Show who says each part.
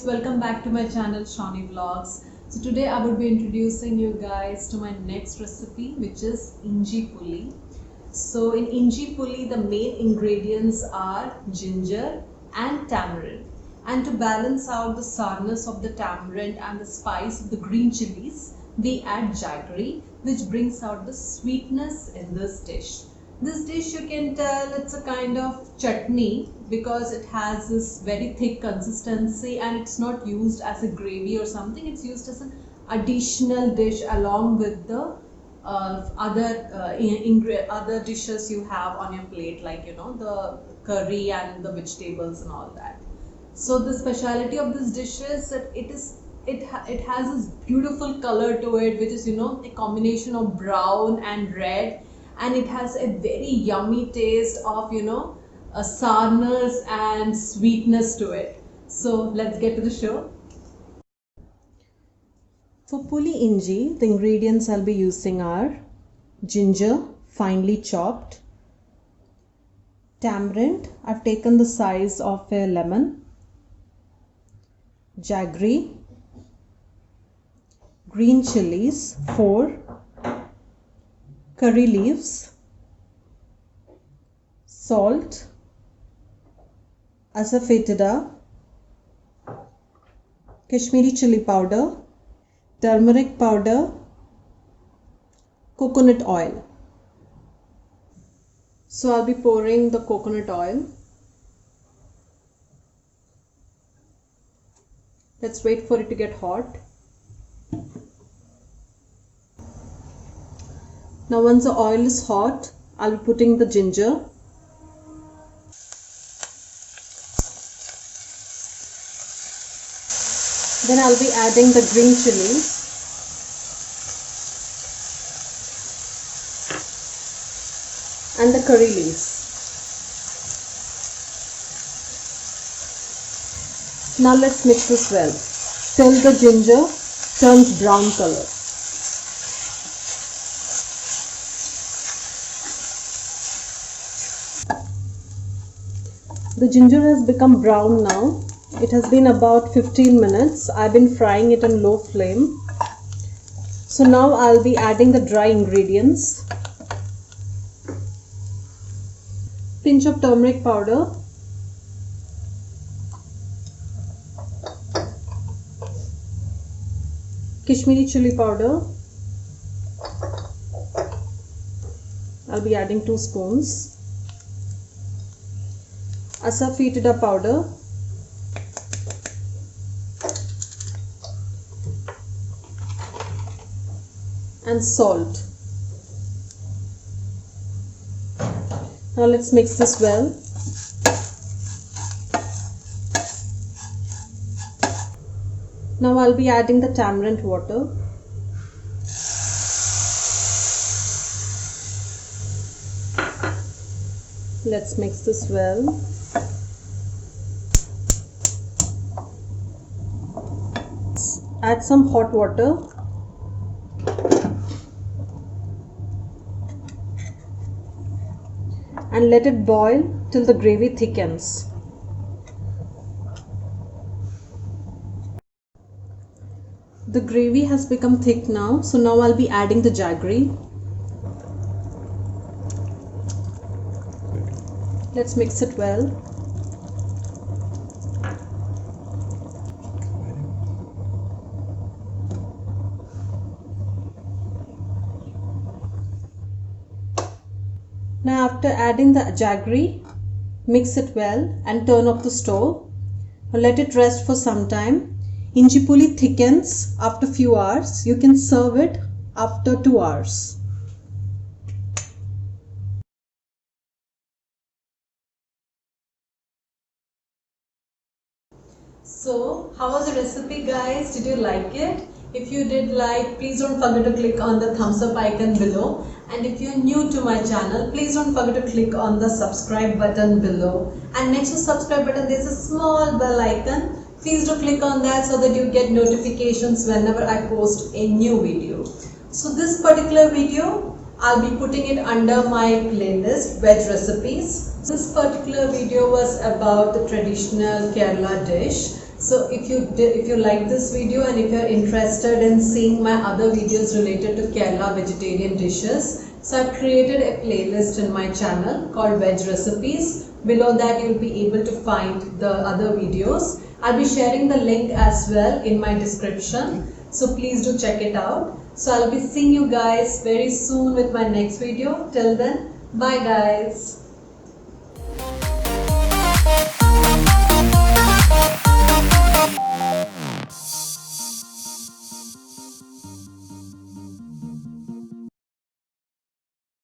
Speaker 1: guys, welcome back to my channel Shawnee Vlogs. So today I would be introducing you guys to my next recipe, which is Inji Puli. So in Inji Puli the main ingredients are ginger and tamarind, and to balance out the sourness of the tamarind and the spice of the green chilies, we add jaggery, which brings out the sweetness in this dish. This dish, you can tell it's a kind of chutney because it has this very thick consistency, and it's not used as a gravy or something. It's used as an additional dish along with the other dishes you have on your plate, like the curry and the vegetables and all that. So the speciality of this dish is that it has this beautiful color to it, which is a combination of brown and red, and it has a very yummy taste of a sourness and sweetness to it. So let's get to the show. For Puli Inji, the ingredients I'll be using are ginger finely chopped, tamarind, I've taken the size of a lemon, jaggery, green chilies 4, curry leaves, salt, asafoetida, Kashmiri chili powder, turmeric powder, coconut oil. So I'll be pouring the coconut oil. Let's wait for it to get hot. Now once the oil is hot, I'll be putting the ginger. Then I'll be adding the green chilies. And the curry leaves. Now let's mix this well till the ginger turns brown color. The ginger has become brown now. It has been about 15 minutes. I've been frying it on low flame. So now I'll be adding the dry ingredients. Pinch of turmeric powder, Kashmiri chili powder. I'll be adding 2 spoons. Asafoetida powder, and salt. Now let's mix this well. Now I'll be adding the tamarind water. Let's mix this well. Add some hot water. And let it boil till the gravy thickens. The gravy has become thick now, so now I'll be adding the jaggery. Let's mix it well. Now after adding the jaggery, mix it well and turn off the stove. Now let it rest for some time. Inji Puli thickens after few hours. You can serve it after 2 hours. So how was the recipe, guys? Did you like it? If you did like, please don't forget to click on the thumbs up icon below. And if you're new to my channel, please don't forget to click on the subscribe button below. And next to subscribe button, there's a small bell icon. Please do click on that so that you get notifications whenever I post a new video. So this particular video, I'll be putting it under my playlist, veg recipes. This particular video was about the traditional Kerala dish. So if you like this video and if you're interested in seeing my other videos related to Kerala vegetarian dishes, so I've created a playlist in my channel called Veg Recipes. Below that you'll be able to find the other videos. I'll be sharing the link as well in my description, so please do check it out. So I'll be seeing you guys very soon with my next video. Till then, bye guys.